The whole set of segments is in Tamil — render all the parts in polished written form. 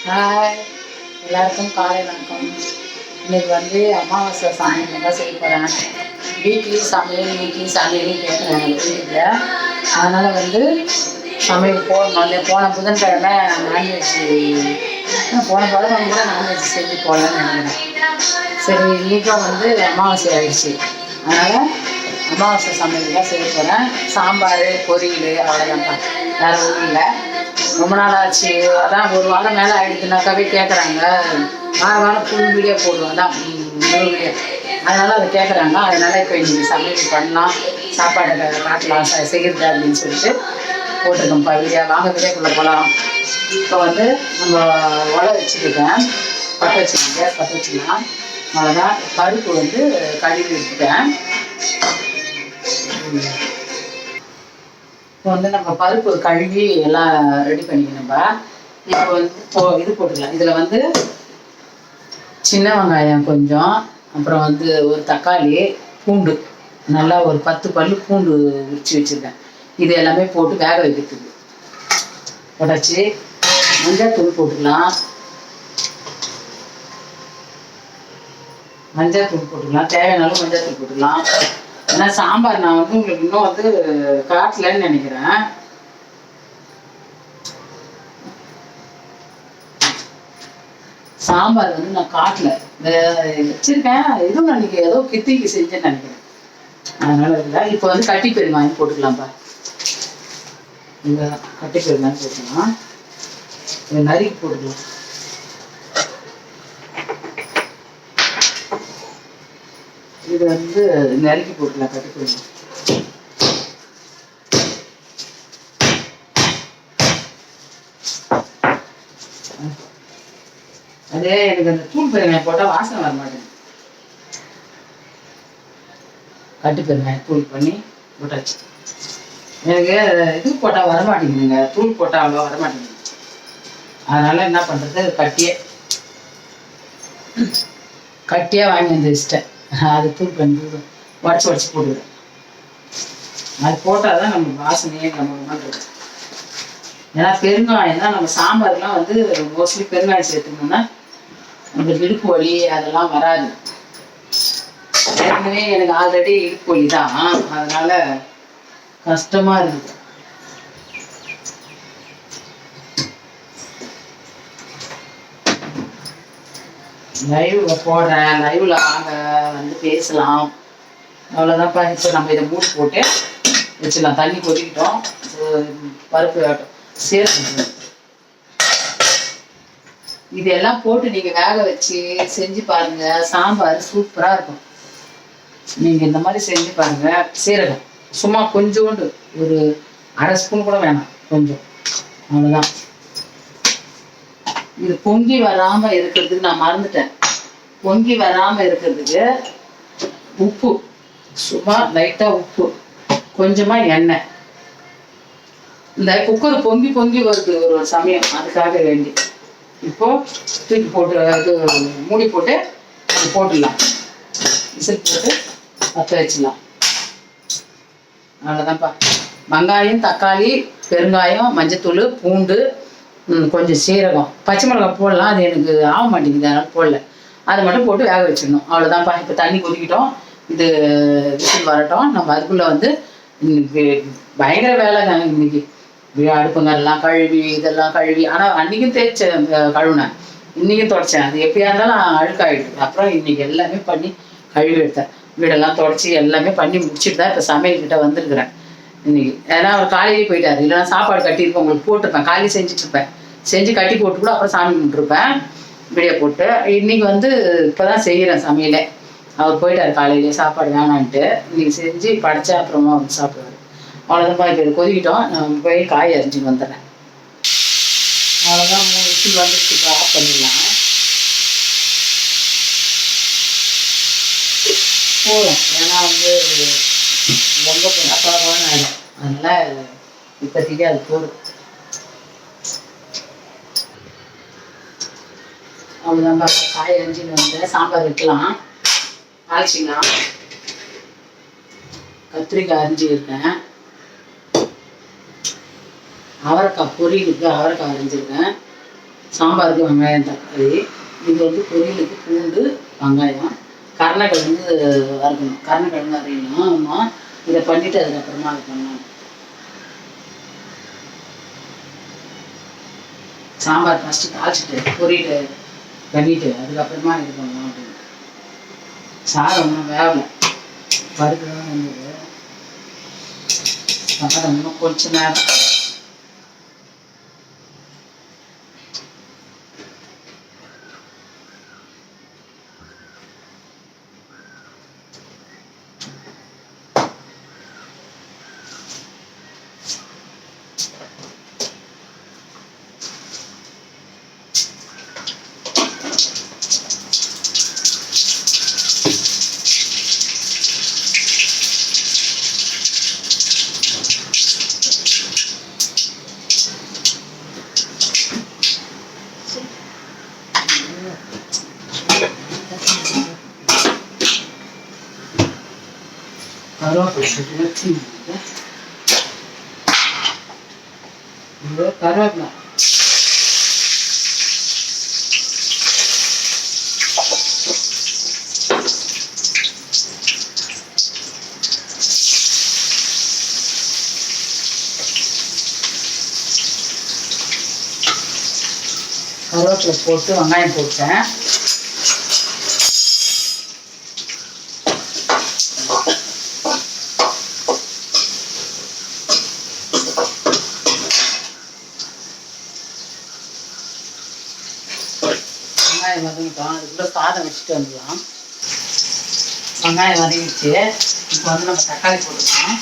ஹாய், எல்லாருக்கும் காலை வணக்கம். இன்னைக்கு வந்து அமாவாசை சமையல் தான் செய்ய போகிறேன். வீக்லி சமையல்னு கேட்குறேன் வீட்டில். அதனால் வந்து சமையல் போடணும். போன புதன்கிழமை நான்வெஜ், போன புதன்கிழமை கூட நான்வெஜ் செஞ்சு போடலான்னு நினைக்கிறேன். சரி, இன்றைக்கும் வந்து அமாவாசை ஆயிடுச்சு. அதனால் அமாவாசை சமையல் தான் செய்ய போகிறேன். சாம்பார், பொரியல், அவ்வளோதான்ப்பா, வேறு ஒன்றும் இல்லை. ரொம்ப நாள் ஆச்சு. அதான் ஒரு வாரம் மேலே ஆகிடுச்சுனாக்காவே கேட்குறாங்க. வாரம் ஃபுல் வீடியோ போடுவோம், அதான் முழு வீடியோ. அதனால் அதை கேட்குறாங்க. அதனால் இப்போ இன்றைக்கி சமையல் பண்ணலாம், சாப்பாடு காட்டலாம் செய்கிறது அப்படின்னு சொல்லிட்டு போட்டிருக்கோம்ப்பா வீடியோ. வாங்க வீடியோக்குள்ளே போகலாம். இப்போ வந்து நம்ம உலை வச்சுருக்கேன், பற்ற வச்சுக்கலாம், கேஸ் பற்ற வச்சுக்கலாம். அவ்வளோதான். பருப்பு வந்து கழுவி எடுத்துட்டேன். இப்போ வந்து நம்ம பருப்பு கழுவி எல்லாம் ரெடி பண்ணிக்கணும்பா. இப்போ வந்து இது போட்டுக்கலாம். இதில் வந்து சின்ன வெங்காயம் கொஞ்சம், அப்புறம் வந்து ஒரு தக்காளி, பூண்டு நல்லா ஒரு 10 பல்லு பூண்டு உரிச்சு வச்சுருக்கேன். இது எல்லாமே போட்டு வேக வைக்கிறதுக்கு போட்டாச்சு. மஞ்சள் தூள் போட்டுக்கலாம், தேவையான அளவு மஞ்சள் தூள் போட்டுக்கலாம். ஏன்னா சாம்பார் நான் வந்து உங்களுக்கு இன்னும் வந்து காட்டலன்னு நினைக்கிறேன். சாம்பார் வந்து நான் காட்டல, வச்சிருக்கேன். இதுவும் நான் இன்னைக்கு ஏதோ கித்திக்கு செஞ்சேன்னு நினைக்கிறேன். அதனால இல்லை. இப்போ வந்து கட்டி பெருங்காயம் போட்டுக்கலாம்ப்பா. இந்த கட்டி பெருங்காயம் போட்டுக்கலாம், இதை நறுக்கி போட்டுக்கலாம். இது வந்து நறுக்கி போட்டுக்கலாம், கட்டி போடலாம். அதே எனக்கு அந்த தூள் பெருங்காயம் போட்டால் வாசனை வர மாட்டேங்குது. கட்டி பெருங்காயம் தூள் பண்ணி போட்டாச்சு. எனக்கு இது போட்டால் வரமாட்டேங்குதுங்க, தூள் போட்டால் அவ்வளோ வரமாட்டேங்குது. அதனால என்ன பண்ணுறது, கட்டியாக வாங்கி வந்து வச்சிட்டேன். அது தூள் பண்ணி உடச்சி போடுவேன். அது போட்டால் தான் நம்ம வாசனையே நம்ம பண்ணுறது. ஏன்னா பெருங்காயம் தான் நம்ம சாம்பார்லாம் வந்து மோஸ்ட்லி பெருங்காயம் சேர்த்துக்கணும்னா நம்ம இடுப்பு வலி அதெல்லாம் வராது. ஏற்கனவே எனக்கு ஆல்ரெடி இடுப்பு வலி தான், அதனால கஷ்டமா இருக்குது. லைவ்ல போடுறேன், லைவ்ல வாங்க வந்து பேசலாம். அவ்வளோதான்ப்பா. இப்போ நம்ம இதை மூடி போட்டு வச்சிடலாம். தண்ணி கொதிக்கிட்டோம். பருப்பு சீரகம் இதெல்லாம் போட்டு நீங்கள் வேக வச்சு செஞ்சு பாருங்க. சாம்பார் சூப்பராக இருக்கும். நீங்கள் இந்த மாதிரி செஞ்சு பாருங்க. சீரகம் சும்மா கொஞ்சோண்டு, ஒரு அரை ஸ்பூன் கூட வேணாம், கொஞ்சம், அவ்வளோதான். இது பொங்கி வராமல் இருக்கிறதுக்கு நான் மறந்துட்டேன். பொங்கி வராமல் இருக்கிறதுக்கு உப்பு, சும்மா லைட்டாக உப்பு, கொஞ்சமாக எண்ணெய். இந்த குக்கர் பொங்கி வருது ஒரு சமயம், அதுக்காக வேண்டி இப்போ தூக்கி போட்டு இது மூடி போட்டு போட்டுடலாம். விசில் போட்டு பற்ற வச்சிடலாம். அவ்வளோதான்ப்பா. வெங்காயம், தக்காளி, பெருங்காயம், மஞ்சத்தூள், பூண்டு, கொஞ்சம் சீரகம், பச்சை மிளகாய் போடலாம். அது எனக்கு ஆக மாட்டேங்குது, அதனால் போடல. அதை மட்டும் போட்டு வேக வச்சிடணும். அவ்வளோதான்ப்பா. இப்போ தண்ணி கொதிக்கிட்டோம். இது விசில் வரட்டும். நம்ம அதுக்குள்ளே வந்து பயங்கர வேலை தான் இன்னைக்கு. அடுப்புங்கெல்லாம் கழுவி இதெல்லாம் கழுவி, ஆனால் அன்றைக்கும் தேய்ச்சேன், கழுவினேன், இன்றைக்கும் தொடச்சேன். அது எப்படியா இருந்தாலும் அழுக்காயிடுது. அப்புறம் இன்னைக்கு எல்லாமே பண்ணி கழுவி எடுத்தேன். வீடெல்லாம் தொடச்சி எல்லாமே பண்ணி முடிச்சுட்டு தான் இப்போ சமையல்கிட்ட வந்துருக்குறேன் இன்னைக்கு. ஏன்னா அவர் காலையிலேயே போயிட்டார். இல்லைன்னா சாப்பாடு கட்டியிருப்பேன், உங்களுக்கு போட்டிருப்பேன். காலையில் செஞ்சுட்ருப்பேன், செஞ்சு கட்டி போட்டு கூட அப்புறம் சாமி கும்பிட்டுருப்பேன் வீடியோ போட்டு. இன்னைக்கு வந்து இப்போ தான் செய்கிறேன் சமையலே. அவர் போயிட்டார் காலையிலேயே, சாப்பாடு வேணான்ட்டு. இன்னைக்கு செஞ்சு படைச்சா அப்புறமா வந்து சாப்பிடுவார். அவ்வளோதான். இப்போ இது கொதிக்கிட்டோம். நான் போய் காய் அரிஞ்சுன்னு வந்துடுறேன். அவ்வளோதான். 3 விசில் வந்துடுச்சு. இப்போ ஆஃப் பண்ணிடலாம். போதும். ஏன்னா வந்து ரொம்ப அப்பாவான ஆகிடும், அதனால் இப்போதைக்கு அது போதும். அவ்வளோதான். காய் அரிஞ்சின்னு வந்து சாம்பார் வைக்கலாம், தாளிச்சிக்கலாம். கத்திரிக்காய் அரிஞ்சு இருக்கேன், அவரைக்காய் பொரியலுக்கு அவரைக்காய் அரிஞ்சிருக்கேன், சாம்பாருக்கு வெங்காயம் தக்காளி. இது வந்து பொரியலுக்கு பூண்டு வெங்காயம். கருணக்கிழங்கு வறுக்கணும். கருணக்கிழங்கு அரையணும். ஆமாம், இதை பண்ணிவிட்டு அதுக்கப்புறமா அதை பண்ணணும். சாம்பார் ஃபஸ்ட்டு தாளிச்சிட்டு பொரியல் பண்ணிவிட்டு அதுக்கப்புறமா இது பண்ணலாம் அப்படின்னு. சாதம் ஒன்றும் வேகலை, பருப்பு தான் வந்தது. சாதம் இன்னும் கொஞ்சம் நேரம். கருவேப்பிலை கருவேப்பிலை கருவேப்பிலை போட்டு வெங்காயம் போட்டேன். வெங்காயம் வதங்கிட்டோம். அதுக்குள்ளே சாதம் வச்சுட்டு வந்துடலாம். வெங்காயம் வதங்கிடுச்சு. இப்போ வந்து நம்ம தக்காளி போட்டுக்கலாம்.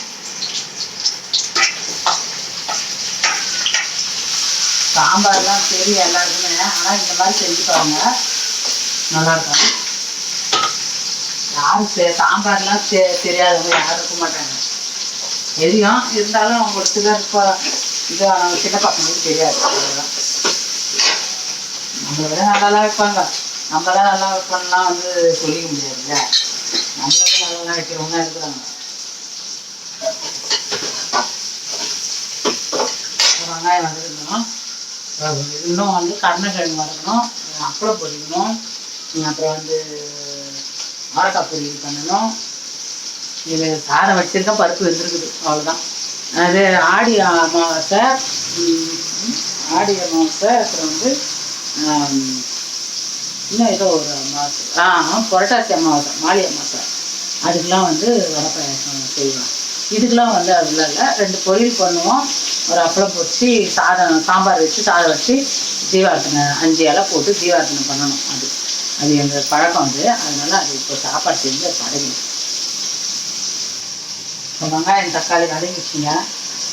சாம்பார்லாம் தெரியும் எல்லாருக்குமே, ஆனால் இந்த மாதிரி செஞ்சு பாருங்க, நல்லாயிருக்கும். யாரும் சாம்பார்லாம் தெரியாதவங்க யாரும் இருக்க மாட்டாங்க. தெரியும், இருந்தாலும் அவங்க ஒரு சிலர் இப்போ இது சின்ன பசங்களுக்கு தெரியாது. அவ்வளோதான். நம்மளை விட நல்லாதான் வைப்பாங்க. நம்ம தான் நல்லா வைப்போம்லாம் வந்து சொல்லிக்க முடியாதுல்ல. நம்மளை விட நல்லா வைக்கிறவங்க இருக்கிறாங்க. வெங்காயம் வதக்கணும். இன்னும் வந்து கருணக்கிழங்கு வதக்கணும், அப்பளம் பொரிக்கணும், அப்புறம் வந்து அவரைக்காய் பொரியல் பண்ணணும். இது சாதம் வச்சுருக்கேன், பருப்பு வெந்திருக்குது, அவ்வளோதான். அது ஆடி அமாவாசை, அப்புறம் வந்து இன்னும் ஏதோ ஒரு அமாவாசை, புரட்டாசி அமாவாசை, மாலி அமாவாசை, அதுக்கெலாம் வந்து வடை பாயாசம் செய்வோம். இதுக்கெலாம் வந்து அதெல்லாம் இல்லை, 2 பொரியல் பண்ணுவோம், ஒரு அப்பளம் பொரிச்சு சாம்பார் வச்சு சாதம் வச்சு தீபார்த்தனை 5 இலை போட்டு தீபார்த்தனை பண்ணணும். அது எங்கள் பழக்கம். அதனால அது இப்போ சாப்பாடு செஞ்சு அது பழகணும். இப்போ வெங்காயம் தக்காளி வதங்கிச்சுங்க.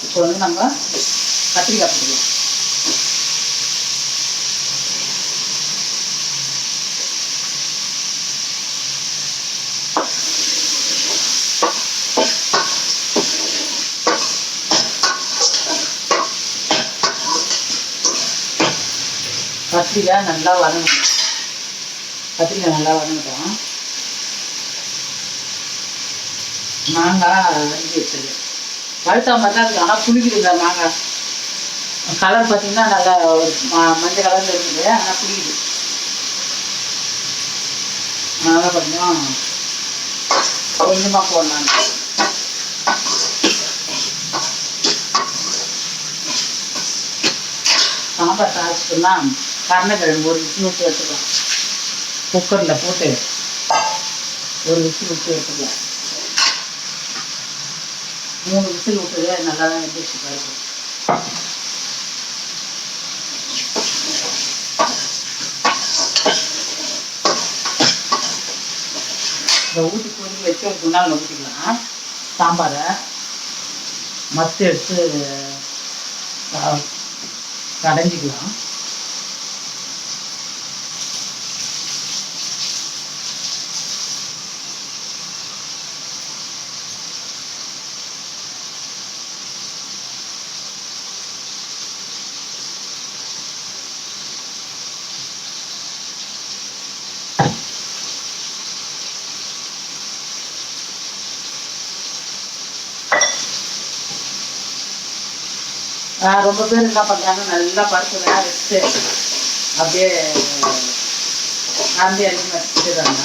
இப்போ வந்து நம்ம கத்திரிக்காய் போட்டுக்கலாம். கத்திரிக்காய் நல்லா வதங்கணும். கத்திரிக்காய் நல்லா வதங்கிட்டோம். மாங்காய் அரிஞ்சு வச்சிருக்கேன். பழுத்தா மாதிரி தான் இருக்குது, ஆனால் புளிக்குதுங்க மாங்காய். கலர் பார்த்தீங்கன்னா நல்லா ஒரு மஞ்சள் கலரில் இருக்குது, ஆனால் புளிக்குது. அதனால் கொஞ்சமாக போடலாம். சாம்பார் தாளிச்சிட்டோம்னா கருணக்கிழங்கு ஒரு விசில் விட்டு எடுத்துக்கலாம். குக்கரில் போட்டு ஒரு விசில் விட்டு எடுத்துக்கலாம். 3 விசில் விட்டுது, நல்லா தான் வெந்துச்சு பருப்பு. இந்த ஊற்றி கொதி வச்சு ஒரு குண்டாவில் ஊற்றிக்கலாம். சாம்பாரை மத்து எடுத்து கடைஞ்சிக்கலாம். ரொம்ப பேர் என்ன பண்ணுறாங்க, நல்லா பருப்பு வேக வச்சுட்டு அப்படியே கரண்டி அதிகமாக வச்சுக்கிறாங்க.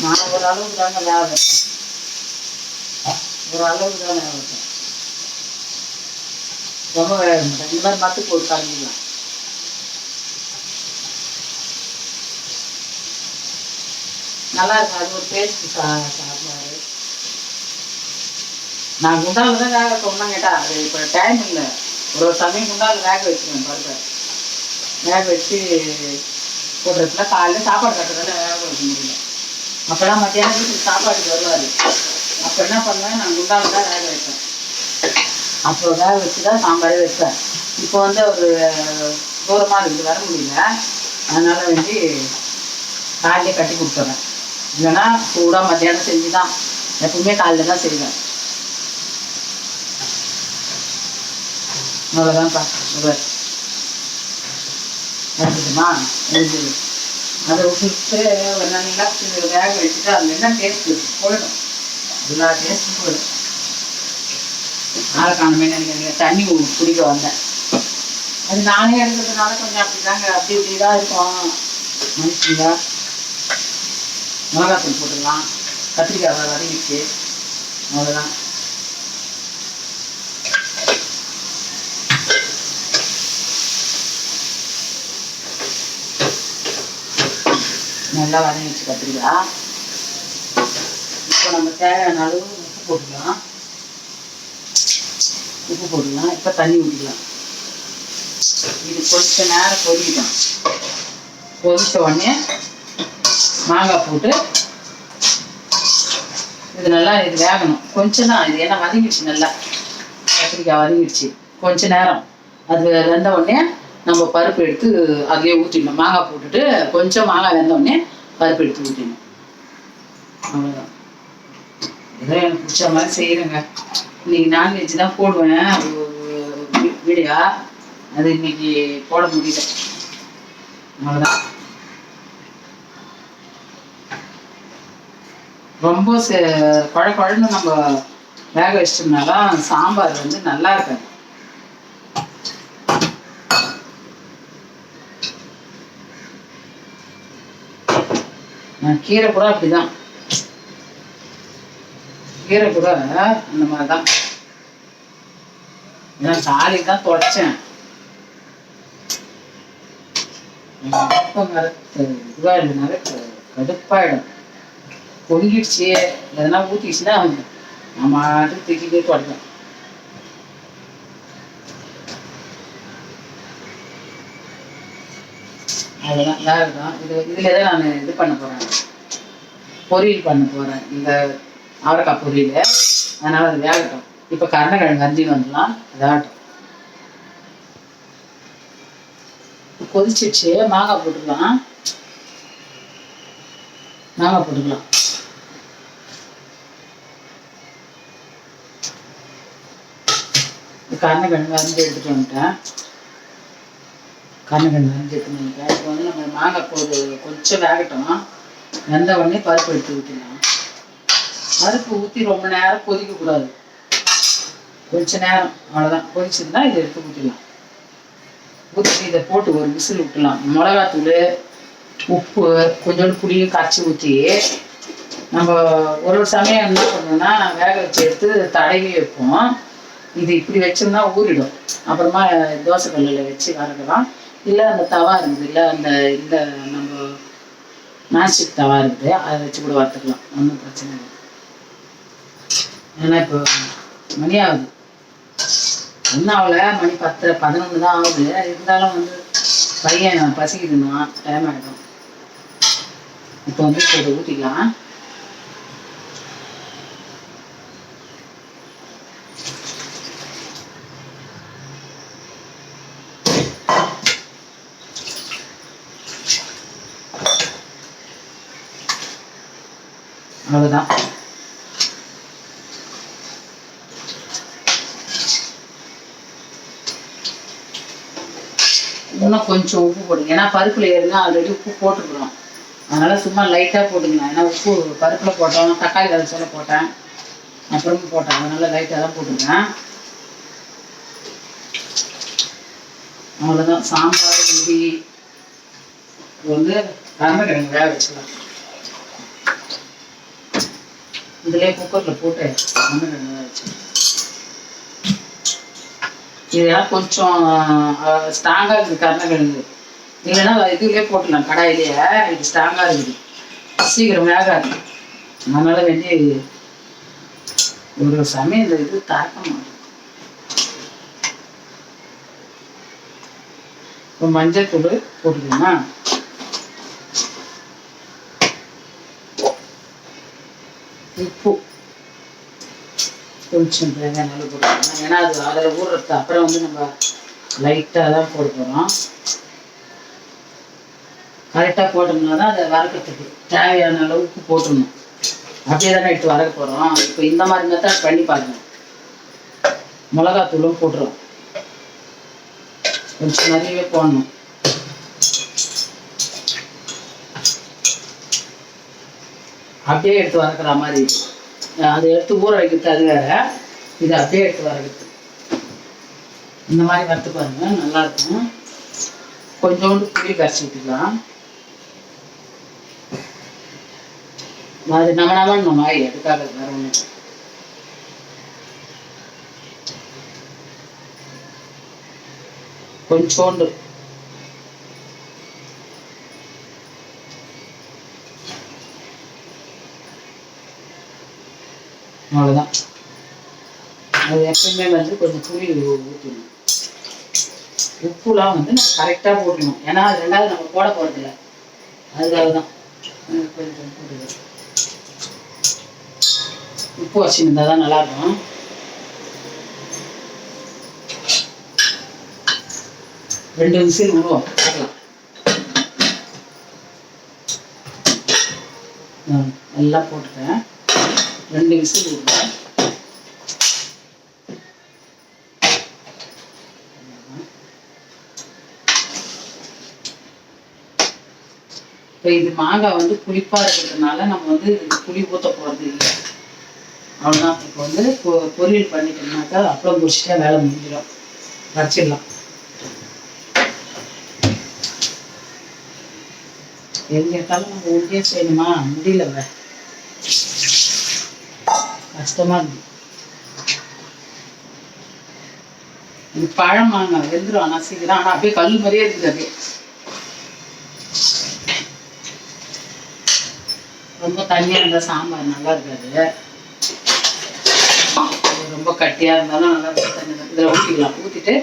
நான் ஓரளவுக்கு தாங்க வேக வைப்பேன், ஓரளவுக்கு தான் வேக வைப்பேன், ரொம்ப வேக மாட்டேன். இந்த மாதிரி மத்து போட்டு கலந்துக்கலாம். நல்லா இருக்கும், அது ஒரு டேஸ்ட்டு சாப்பாடு. நான் குண்டாவில் தான் வேக வைப்போம்னா கேட்டால் அது இப்போ டைம் இல்லை. ஒரு சமயம் குண்டாவில் வேக வச்சுருவேன் பருப்பை. வேக வச்சு போடுறதுல காலையில் சாப்பாடு கட்டுறதுல வேக வைக்க முடியல. அப்போலாம் மத்தியானம் வீட்டுக்கு சாப்பாட்டுக்கு வருவார். அப்போ என்ன பண்ணுவேன், நான் குண்டாவில் தான் வேக வைப்பேன். அப்போ வேக வச்சு தான் சாம்பாரே வைப்பேன். இப்போ வந்து ஒரு தூரமாக இருக்குது, வர முடியல. அதனால் வந்து காலையிலே கட்டி கொடுத்துட்றேன். இல்லைன்னா சூடாக மத்தியானம் செஞ்சு தான் எப்பவுமே காலையில் தான் செய்வேன். அவ்வளோதான்ப்பா. எடுத்துக்குமா எழுதுது அதை விட்டுட்டு ஒரு நல்லா வேக வச்சுட்டு அதில் என்ன டேஸ்ட் போயிடும், எல்லா டேஸ்ட்டும் போயிடும். நாளைக்கான எனக்கு தண்ணி குடிக்க வந்தேன். அது நானே எடுக்கிறதுனால கொஞ்சம் அப்படிதாங்க, அப்படி இப்படி தான் இருக்கும். மனுஷங்க மிளகாத்தூள் போட்டுக்கலாம், கத்திரிக்காய் வதங்கிச்சு, அவ்வளோதான். நல்லா வதங்கிச்சு கத்திரிக்காய். இப்போ நம்ம தேவையான அளவு உப்பு போட்டுக்கலாம். இப்போ தண்ணி ஊற்றிக்கலாம். இது கொஞ்ச நேரம் கொதிக்கிட்டோம். கொதித்த உடனே மாங்காய் போட்டு இது நல்லா இது வேகணும். கொஞ்சம் தான் இது, ஏன்னா வதங்கிடுச்சு, நல்லா கத்திரிக்காய் வதங்கிடுச்சு. கொஞ்ச நேரம் அது வெந்த உடனே நம்ம பருப்பு எடுத்து அதிலே ஊற்றிடணும். மாங்காய் போட்டுட்டு கொஞ்சம் மாங்காய் வெந்த உடனே பருப்பு எடுத்து ஊற்றிடணும். அவ்வளோதான். ஏதோ எனக்கு பிடிச்ச மாதிரி செய்கிறேங்க. இன்னைக்கு நான்வெஜ் தான் போடுவேன் வீடியோ, அது இன்னைக்கு போட முடியல. அவ்வளோதான். ரொம்ப குழன்னு நம்ம வேக வச்சிட்டோம்னாலும் சாம்பார் வந்து நல்லா இருக்காது. கீரை கூட அப்படிதான், கீரை கூட அந்த மாதிரிதான். நான் சாலி தான் தொடச்சேன். இதுவாக இல்லைனால கடுப்பாயிடும். பொங்கிடுச்சு எதனா ஊற்றிடுச்சுன்னா நம்ம மாட்டு தூக்கிட்டே தொடப்பேன். அதுதான் வேகட்டும். இதில் தான் நான் இது பண்ண போகிறேன், பொரியல் பண்ண போகிறேன், இந்த அவரைக்காய் பொரியல். அதனால் அது வேகட்டும். இப்போ கருணக்கிழங்கு அரிஞ்சின்னு வந்துடலாம், அதாகட்டும். கொதிச்சிடுச்சு, மாங்காய் போட்டுக்கலாம். கருணக்கிழங்கு அரிஞ்சு எடுத்துகிட்டு வந்துட்டேன். இப்போ வந்து நம்ம மாங்காய் கொஞ்சம் வேகட்டும். வெந்த உடனே பருப்பு எடுத்து ஊற்றிடலாம். பருப்பு ஊற்றி ரொம்ப நேரம் கொதிக்கக்கூடாது, கொஞ்ச நேரம் அவ்வளோதான். கொதிச்சதுன்னா இதை எடுத்து ஊற்றிடலாம். ஊற்றி இதை போட்டு ஒரு விசில் விட்டுலாம். மிளகாத்தூள், உப்பு, கொஞ்சோண்டு புளியும் கரைச்சி ஊற்றி நம்ம ஒரு சமயம் என்ன பண்ணோம்னா வேக வச்சு எடுத்து தடவி வைப்போம். இது இப்படி வச்சோம்னா ஊறிடும். அப்புறமா தோசை கல்லில் வச்சு வறுக்கலாம். இல்லை அந்த தவா இருக்குது, இல்லை அந்த இந்த நம்ம நான்ஸ்டிக் தவா இருக்குது, அதை வச்சு கூட வறுத்துக்கலாம், ஒன்றும் பிரச்சனை இல்லை. ஏன்னா இப்போ மணி ஆகுது, ஒன்றும் ஆகலை, மணி 10, 11 தான் ஆகுது. இருந்தாலும் வந்து பையன் பசிக்குதுன்னா டைம் ஆகிடும். இப்போ வந்து இதை ஊற்றிக்கலாம். அவ்வளோதான். இன்னும் கொஞ்சம் உப்பு போடுங்க, ஏன்னா பருப்பில் ஏறுனா ஆல்ரெடி உப்பு போட்டுக்கிறோம். அதனால் சும்மா லைட்டாக போட்டுக்கலாம். ஏன்னா உப்பு பருப்பில் போட்டோம், தக்காளி கரைச்சல போட்டேன், அப்புறமும் போட்டேன். அதனால் லைட்டாக தான் போட்டுக்கிறேன். அவ்வளோதான். சாம்பார் ரெடி. வந்து கருணக்கிழங்கு வேக வச்சுக்கலாம். இதுலேயே குக்கரில் போட்டு கருணக்கிழங்கு வேக வச்சுக்கலாம். இதெல்லாம் கொஞ்சம் ஸ்ட்ராங்காக இருக்குது கருணக்கிழங்கு. இல்லைன்னா இதுலேயே போட்டுடலாம், கடாயிலேயே. இது ஸ்ட்ராங்காக இருக்குது, சீக்கிரம் வேகாது. அதனால வேண்டி ஒரு சமயம் இந்த இது தாக்க மாட்டோம். இப்போ மஞ்சள் தூள் போட்டுக்கோமா, உப்பு கொஞ்சம் தேங்காய் நல்லா போட்டுக்கணும். ஏன்னா அது அதில் ஊறுறது. அப்புறம் வந்து நம்ம லைட்டாக தான் போட போகிறோம். கரெக்டாக போட்டோம்னா தான் அதை வறுக்கிறதுக்கு தேவையான அளவு உப்பு போட்டுடணும். அப்படியே தானே எடுத்து வதக்க போகிறோம். இப்போ இந்த மாதிரி மெத்தட் பண்ணி பாருங்கள். மிளகாத்தூளும் போட்டுரும், கொஞ்சம் நிறையவே போடணும். அப்படியே எடுத்து வதக்குற மாதிரி. அதை எடுத்து ஊற வைக்கிறது அது வேற, இதை அப்படியே எடுத்து வதக்குறது. இந்த மாதிரி வறுத்து பாருங்க, நல்லா இருக்கும். கொஞ்சோண்டு புளி கரைச்சி விட்டுக்கலாம். அது நம்ம மாதிரி எடுக்காத வேற ஒன்று. கொஞ்சோண்டு அவ்வளோதான். அது எப்பவுமே வந்து கொஞ்சம் புளி ஊற்றணும். உப்புலாம் வந்து நம்ம கரெக்டாக போடணும், ஏன்னா அது ரெண்டாவது நம்ம போட போகிறதில்ல, அதுக்காக தான் கொஞ்சம் போடுது. உப்பு வச்சுருந்தா தான் நல்லாயிருக்கும். ரெண்டு விசில் விடுவோம், பார்க்கலாம். எல்லாம் போட்டுட்டேன், 2 விசில் விடுவேன். இப்போ இது மாங்காய் வந்து புளிப்பாக இருக்கிறதுனால நம்ம வந்து புளி ஊற்ற போகிறது இல்லை. அவ்வளோதான். இப்போ வந்து பொரியல் பண்ணிட்டோம்னாக்கா அப்புறம் முடிச்சுட்டா வேலை முடிஞ்சிடும், வச்சிடலாம். எங்க கேட்டாலும் நம்ம ஒன்றியே செய்யணுமா, முடியல, கஷ்டமா இருக்கு. இது பழம் மாங்காய் வெந்துடும், ஆனால் சீக்கிரம். ஆனால் அப்படியே கல் மாதிரியே இருக்குது. அப்படியே ரொம்ப தண்ணியாக இருந்தால் சாம்பார் நல்லா இருக்காது, ரொம்ப கட்டியாக இருந்தாலும் நல்லா இருக்கும். இதில் ஊற்றிக்கலாம், ஊற்றிட்டு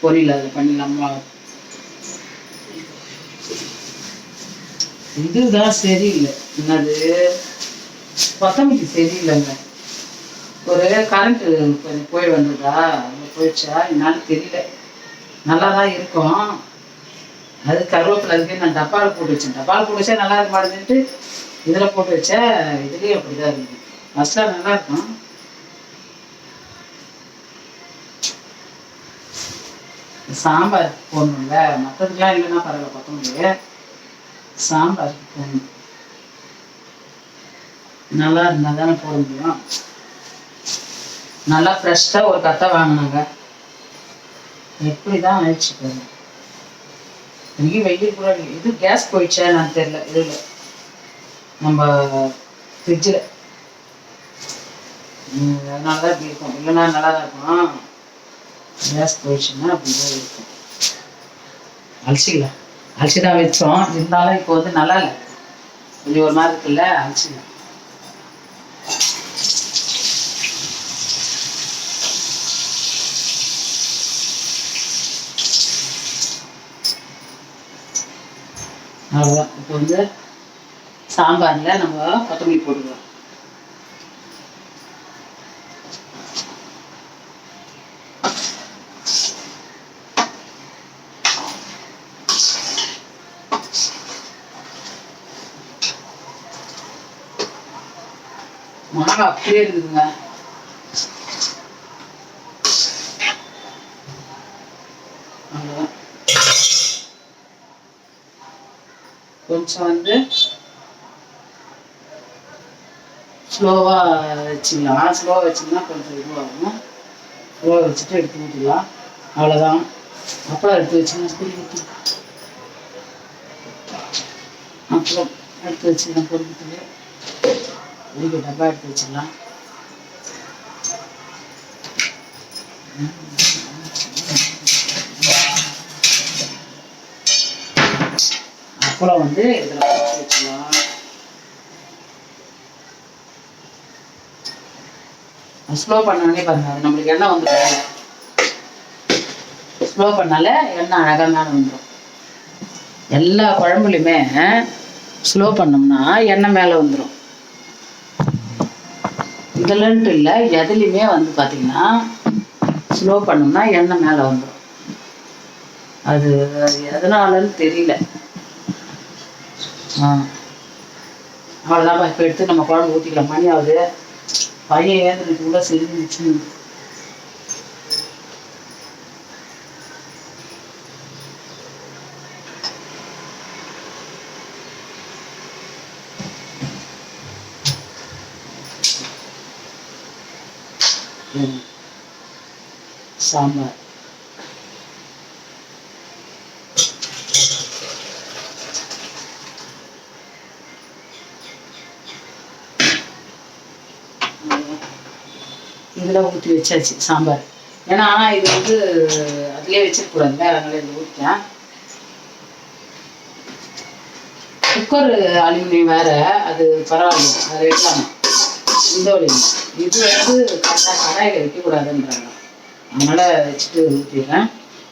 பொரியல் அதில் பண்ணிடலாம். இதுதான் சரியில்லை, என்னது கொத்தமல்லி சரியில்லைங்க. ஒரு கரண்ட்டு கொஞ்சம் போய் வந்ததா, போயிடுச்சா என்னாலும் தெரியல. நல்லா தான் இருக்கும். அது கருவேப்பிலை அதுக்கு நான் டப்பாவில் போட்டு வச்சேன். டப்பாவில் போட்டு வச்சா நல்லா இருக்க மாட்டேன்ட்டு இதில் போட்டு வச்சா இதுலேயும் அப்படி தான் இருக்குது. ஃபஸ்ட்டாக நல்லா இருக்கும். சாம்பார் போடணும்ல, மற்றதுக்கெலாம் இல்லைன்னா பரவாயில்ல, கொத்தமல்லி சாம்பாருக்கு போடணும். நல்லா இருந்தால் தானே போட முடியும். நல்லா ஃப்ரெஷ்ஷாக ஒரு கத்தை வாங்கினாங்க, எப்படி தான் ஆயிடுச்சு போதும். இன்னைக்கு வெயில் கூட இது கேஸ் போயிடுச்சா நான் தெரியல. இதில் நம்ம ஃப்ரிட்ஜில் அதனால தான் இப்படி இருக்கும், இல்லைன்னா நல்லா தான் இருக்கும். கேஸ் போயிடுச்சுன்னா அப்படி தான் இருக்கும். அலசிக்கலாம், அலசி தான் வச்சோம். இருந்தாலும் இப்போ வந்து நல்லா இல்லை, கொஞ்சம் ஒரு மாதிரி இருக்குல்ல, அலசிக்கலாம். அவ்வளோதான். இப்போ வந்து சாம்பாரில் நம்ம கொத்தமல்லி போட்டுக்கலாம். மாங்காய் அப்படியே இருக்குதுங்க. அவ்வளோதான். கொஞ்சம் வந்து ஸ்லோவாக வச்சுக்கலாம். ஸ்லோவாக வச்சிங்கன்னா கொஞ்சம் இதுவாகும். ஸ்லோவாக வச்சுட்டு எடுத்து ஊற்றிக்கலாம். அவ்வளோதான். அப்புறம் எடுத்து வச்சுன்னா அப்புறம் எடுத்து வச்சுக்கலாம், பொறுப்புக்கு இதுக்கு டப்பா எடுத்து வச்சிடலாம். அப்புறம் வந்து இதில் வச்சு வச்சுக்கலாம். ஸ்லோ பண்ணோடனே பாருங்க, அது நம்மளுக்கு எண்ணெய் வந்துடும். ஸ்லோ பண்ணால எண்ணெய் அழகாக மேலே வந்துடும். எல்லா குழம்புலையுமே ஸ்லோ பண்ணோம்னா எண்ணெய் மேலே வந்துடும். இதுலன்ட்டு இல்லை, எதுலையுமே வந்து பார்த்தீங்கன்னா ஸ்லோ பண்ணோம்னா எண்ணெய் மேலே வந்துடும். அது எதனாலன்னு தெரியல. அவ்வளோதான். இப்போ எடுத்து நம்ம குழம்பு ஊற்றிக்கலாம். மணி ஆகுது, பையன் ஏந்திரிச்சு கூட செஞ்சுச்சு. சாம்பார் இதில் ஊற்றி வச்சாச்சு சாம்பார். ஏன்னா இது வந்து அதுலேயே வச்சிருக்கூடாதுல்ல, அதனால இதில் ஊற்றிட்டேன். குக்கர் அலுமினியம் வேற, அது பரவாயில்ல, அதை வைக்கலாமா. இந்த வழி இது வந்து கடாயில் வைக்கக்கூடாதுன்றாங்க, அதனால வச்சுட்டு ஊற்றிடுறேன்.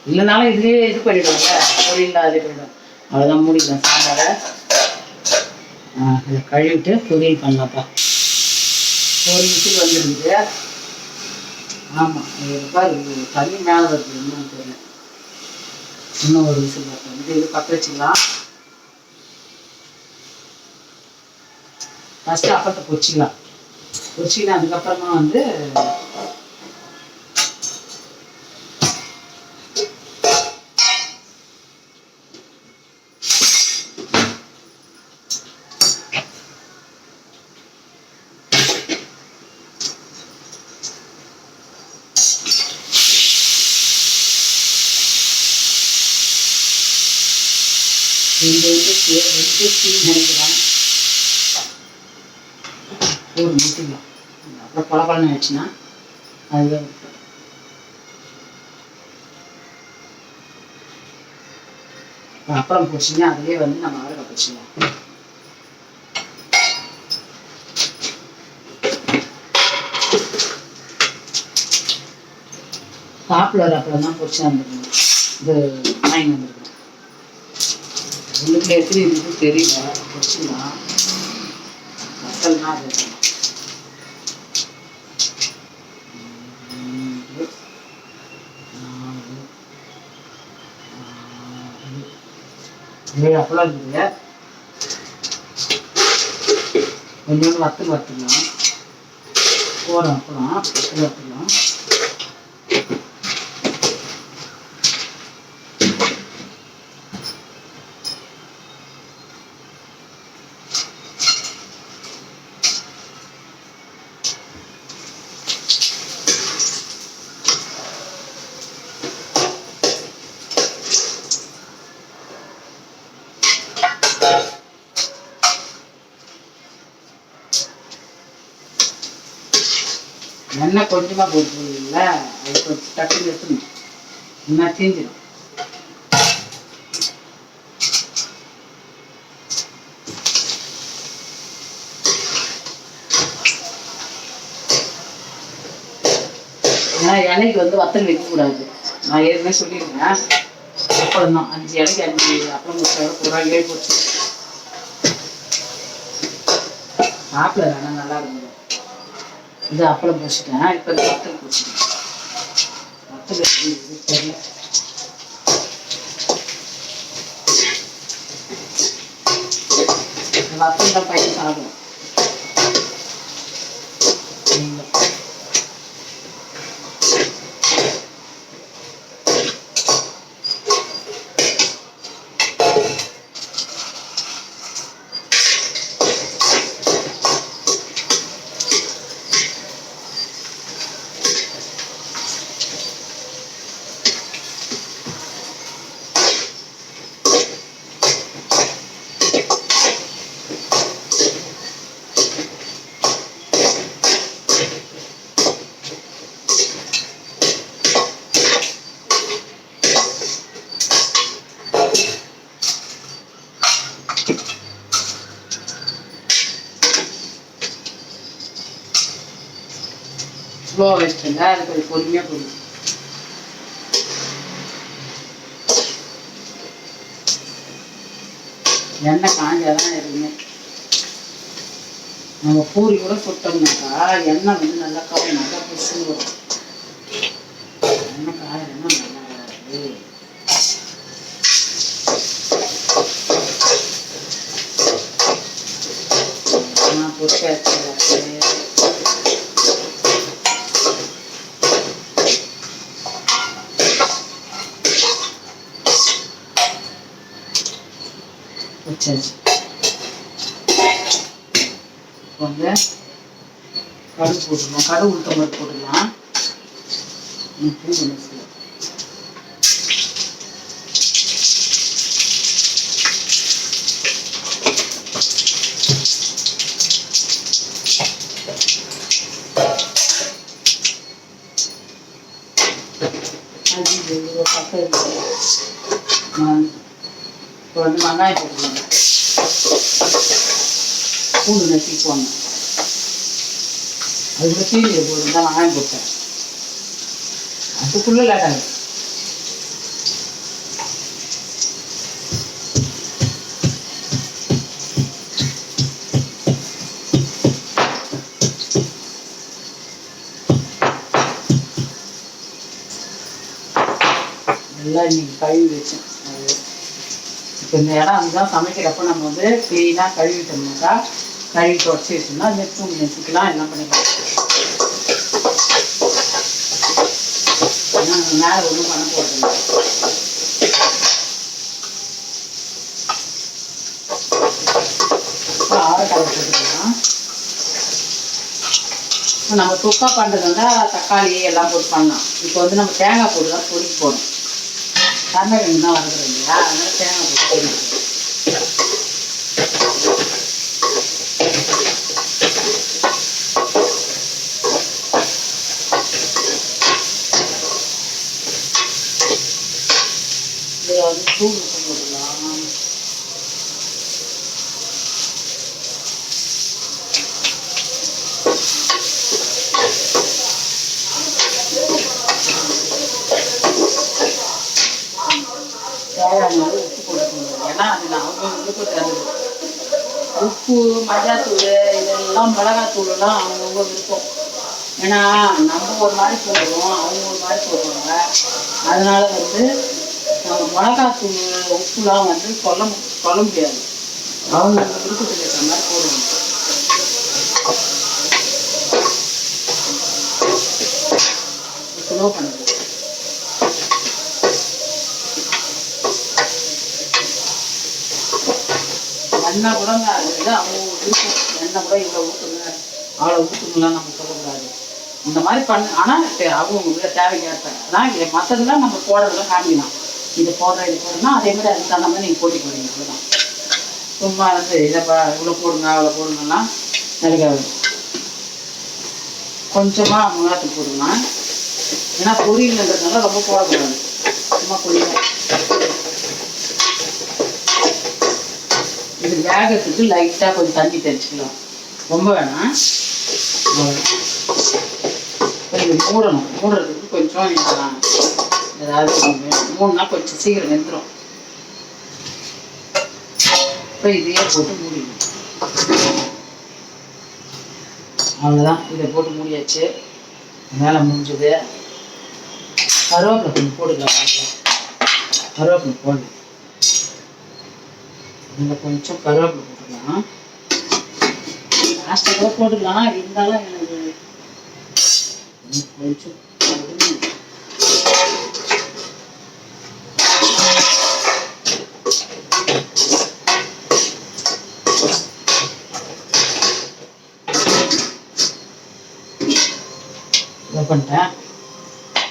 இல்லைனாலும் இதுலேயே இது பண்ணிவிடுவாங்க, பொரியல் அதிலே போயிடும். அவ்வளோதான், மூடிக்கலாம் சாம்பாரை. இதை கழுவிட்டு பொரியல் பண்ணலாம்ப்பா. ஒரு விசில் வந்துருக்குது. ஆமாம், தண்ணி மேலே வருது, என்னன்னு தெரியல. இன்னும் ஒரு விசில் வரணும். இது பற்ற வச்சுக்கலாம். ஃபஸ்ட்டு அப்பத்தை பொரிச்சிக்கலாம். பொரிச்சிக்கலாம், அதுக்கப்புறமா வந்து நினைக்கிறேன் ஒரு ஊற்றிக்கலாம். அப்புறம் பழப்பழம் ஆயிடுச்சுன்னா அதுதான் அப்புறம் போச்சுன்னா அதுலேயே வந்து நம்ம அவரை வச்சுக்கலாம். பாப்புலர் அப்புறம் தான் பொரிச்சா வந்துருக்கணும். இது வாங்கி வந்துருக்கணும். உள்ளுக்குள்ள எப்படி இருக்குது தெரியல. பொரிச்சுக்கலாம். மசாலா அது அப்பளம் இருக்குது. கொஞ்சோண்டு வத்தல் வறுத்துக்கலாம். போகிறோம் அப்பளம் வத்தல் வறுத்துக்கலாம். எண்ணெய் கொஞ்சமாக போட்டுருவீங்கள, அது கொஞ்சம் டக்குன்னு எடுத்துணும், இன்னும் தீஞ்சிடும். ஏன்னா இலைக்கு வந்து வத்தல் வைக்கக்கூடாது. நான் ஏற்கனவே சொல்லியிருக்கேன். அப்பளம் தான் 5 இலைக்கு 5 அப்பளம் போட்டு 1 ரூபாய் போச்சு. ஆப்பிள் ஆனால் நல்லா இருக்கும். இது அப்பளம் பொரிச்சிட்டேன். இப்போ இந்த வத்தல் பொரிச்சிட்டேன். வத்தல் தெரியல. வத்தல் தான் பையன் சாப்பிடும். ஸ்லோ வச்சுருங்க, அது கொஞ்சம் பொறுமையாக போடும். எண்ணெய் காஞ்சாதான் எதுவுமே. நம்ம பூரி கூட சுட்டோம்னாக்கா எண்ணெய் வந்து நல்லா காயும், நல்லா புசுன்னு வரும். எண்ணெய் காயணும்னா நல்லா வராது. நான் பொறுப்பாச்சு வச்சாச்சு. வந்து கடுகு போட்டுக்கலாம், கடுகு உளுத்தம் பருப்பு போட்டுக்கலாம். பூண்டு மசிக்கலாம். அது பக்கம் இப்போ வந்து வெங்காயம் போட்டுக்கலாம். பூண்டு நசுக்குவாங்க, அதுக்குள்ள கீழே போட்டு தான் வெங்காயம் போட்டேன். அதுக்குள்ளே லேட்டாங்க. நல்லா இன்னைக்கு கழுவி வச்சேன். இப்போ இந்த இடம் அதுதான் சமைக்கிறப்போ நம்ம வந்து க்ளீனாக கழுவிட்டோம்னாக்கா, கழுவி தொடச்சி வச்சோம்னா அது தூங்கி நெசிக்கலாம், எல்லாம் பண்ணிக்கலாம். ஏன்னா மேலே ஒன்றும் பண்ண போகிறது. அப்புறம் ஆரக்காய் போட்டுக்கலாம். இப்போ நம்ம சுக்கா பண்ணுறது வந்து தக்காளி எல்லாம் போட்டு பண்ணலாம். இப்போ வந்து நம்ம தேங்காய் போட்டு தான் பொறிக்க போகணும். கருணக்கிழங்கு தான் வளர்க்குறோம் இல்லையா, அதனால தேங்காய் போட்டு பொறிக்கணும். இதில் வந்து தூள் உப்பு போட்டுக்கலாம். தேவையான உப்பு போட்டுக்கணும். ஏன்னா அது அவங்கவுங்களுக்கு தேவை. உப்பு, மஞ்சாத்தூள், இதெல்லாம் மிளகாத்தூள்லாம் அவங்கவுங்க விருப்பம். ஏன்னா நம்ம ஒரு மாதிரி போடுவோம், அவங்க ஒரு மாதிரி போடுவாங்க. அதனால வந்து நம்ம மிளகாத்தூள் உப்புலாம் வந்து சொல்ல முடியாது. அவங்க விருப்பத்துக்கு ஏற்ற மாதிரி போடுவாங்க. ஸ்லோ பண்ணுறது எண்ணெய் கூட அது அவங்க விருப்பம். எண்ணெய் கூட இவ்வளோ ஊற்றுங்க, அவ்வளோ ஊற்றுங்கலாம் நம்ம சொல்லக்கூடாது. இந்த மாதிரி ஆனால் அவங்க தேவைக்கு ஏற்ப அதான் மற்றதெல்லாம் நம்ம போடுறதெல்லாம் காமிக்கலாம். இது போடுறோம்னா அதே மாதிரி அதுக்கு தகுந்த மாதிரி நீங்கள் போட்டி போடுவீங்க. அவ்வளோதான். சும்மா வந்து இதைப்பா இவ்வளோ போடுங்க அவ்வளோ போடுங்கன்னா நினைக்காது. கொஞ்சமாக மிளகாத்தூள் போட்டுக்கலாம். ஏன்னா பொரியல்ன்றதுனால ரொம்ப போடக்கூடாது, சும்மா பொரியல். இது வேகத்துக்கு லைட்டாக கொஞ்சம் தண்ணி தெளிச்சுக்கலாம், ரொம்ப வேணாம். இது மூடுறதுக்கு கொஞ்சம் ஏதாவது மூணுனா கொஞ்சம் சீக்கிரம் வெந்துடும். இப்போ இதையே போட்டு மூடிடும். அவ்வளோதான், இதை போட்டு மூடியாச்சு. மேலே முடிஞ்சது. கருவேப்பிலை கொஞ்சம் போட்டுக்கலாம். கருவேப்பிலை போடு, இதில் கொஞ்சம் கருவேப்பிலை போட்டுக்கலாம். லாஸ்ட்டாக கூட போட்டுக்கலாம், இருந்தாலும் எனக்கு கொஞ்சம் இதை பண்ணிட்டேன்.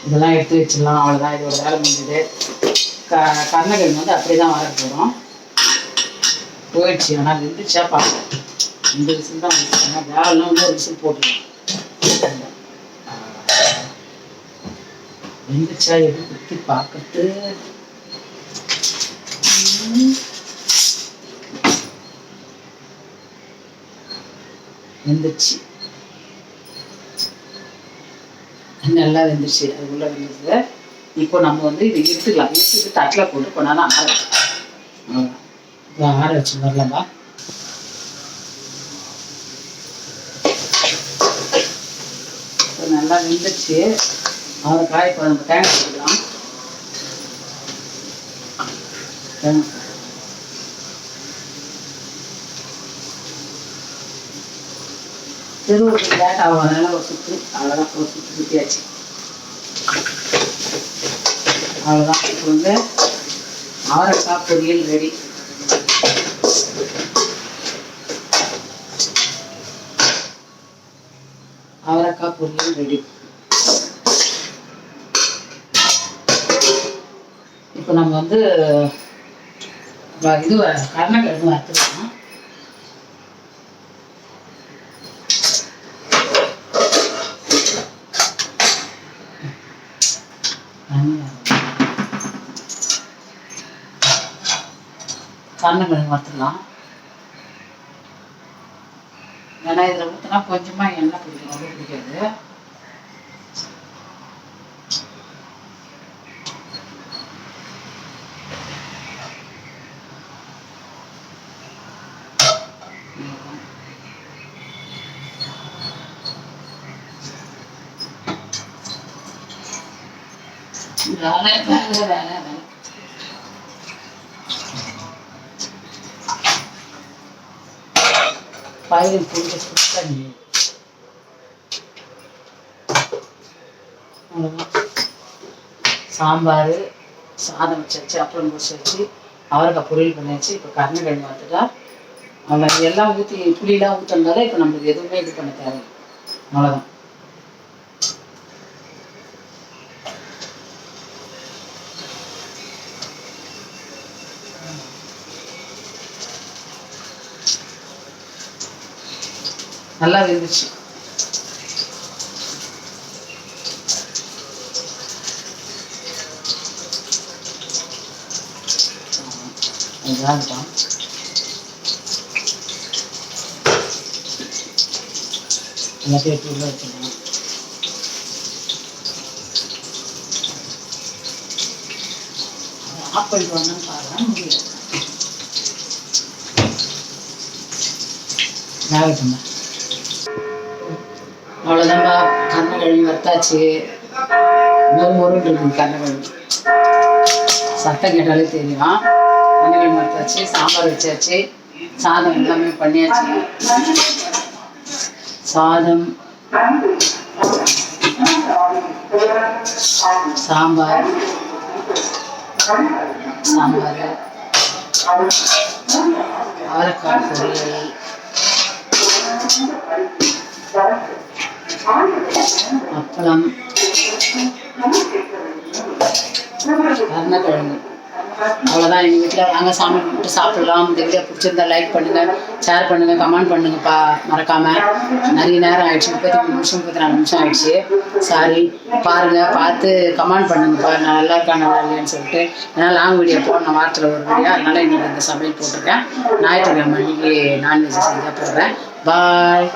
இதெல்லாம் எடுத்து வச்சிடலாம். அவ்வளோதான், இதோட வேலை முடிஞ்சது. கருணக்கிழங்கு வந்து அப்படியே தான் வர போகிறோம். போயிடுச்சு, ஆனால் வெந்துச்சா பார்ப்போம். இந்த விசில் தான் வந்துச்சுன்னா வேலைலாம் இன்னொரு விசில் போட்டுருவோம். வெந்துச்சா எப்படி குத்தி பார்க்கறது. வெந்துருச்சு, நல்லா வெந்துருச்சு. அது உள்ள வெந்துருது. இப்போ நம்ம வந்து இது எடுத்துக்கலாம். எடுத்துட்டு தட்டில் போட்டு கொஞ்ச நேரம் ஆற வச்சுக்கலாம். ஆற வச்சு வரலாமா? நல்லா வெந்துருச்சு. அவரைக்காய் இப்போ நம்ம தேங்காய் போட்டுக்கலாம். திருவுக்கு லேட் ஆகும், அதனால ஒரு சுற்று, அவ்வளோதான். ஒரு சுற்று சுற்றியாச்சு, அவ்வளோதான். இப்போ வந்து அவரைக்காய் பொரியல் ரெடி. அவரைக்காய் பொரியல் ரெடி. இப்போ நம்ம வந்து இது கருணக்கிழங்கு வறுத்துக்கலாம். கருணக்கிழங்கு வறுத்துக்கலாம். ஏன்னா இதில் ஊற்றினா கொஞ்சமாக எண்ணெய் பிடிக்கும், ரொம்ப பிடிக்காது. பயிர் போட்டு சுத்தண்ணி, அவ்வளோதான். சாம்பார், சாதம் வச்சாச்சு, அப்புறம் பொரிச்சு வச்சு, அவரைக்காய் பொரியல் பண்ணியாச்சு. இப்போ கருணக்கிழங்கு வறுத்துட்டா அவ்வளோ. எல்லாம் ஊற்றி புளியெல்லாம் ஊற்றிருந்தாலும் இப்போ நம்மளுக்கு எதுவுமே இது பண்ண தேவை, அவ்வளோதான். நல்லா வெந்துச்சு. எல்லாத்தையும் எடுத்து உள்ள வச்சுக்கலாம். ஆஃப் பண்ணிட்டு வந்தோன்னு பாருங்க, முடியல. வேகட்டுமா? அவ்வளோதான்பா, கருணக்கிழங்கு வறுத்தாச்சு. மொறுன்னு இருக்குது கருணக்கிழங்கு, சத்தம் கேட்டாலே தெரியும். கருணக்கிழங்கு வறுத்தாச்சு, சாம்பார் வச்சாச்சு, சாதம் எல்லாமே பண்ணியாச்சு. சாதம், சாம்பார், அவரைக்காய் பொரியல், அப்பளம், கருணக்கிழங்கு. அவ்வளோதான். எங்கள் வீட்டில் வாங்க சாமி கும்பிட்டு சாப்பிடலாம். இந்த வீடியோ பிடிச்சிருந்தா லைக் பண்ணுங்கள், ஷேர் பண்ணுங்கள், கமெண்ட் பண்ணுங்கப்பா மறக்காமல். நிறைய நேரம் ஆயிடுச்சு, 33 நிமிஷம் 34 நிமிஷம் ஆயிடுச்சு. சாரி. பாருங்கள், பார்த்து கமெண்ட் பண்ணுங்கப்பா, நான் நல்லா இருக்கா நல்லா இல்லையான்னு சொல்லிட்டு. ஏன்னா லாங் வீடியோ போடணும், வாரத்தில் ஒரு வீடியோ. அதனால் இன்னைக்கு இந்த சமையல் போட்டிருக்கேன். ஞாயிற்றுக்கிழமை அன்னைக்கு நான்வெஜ் செஞ்சால் போடுறேன். பாய்.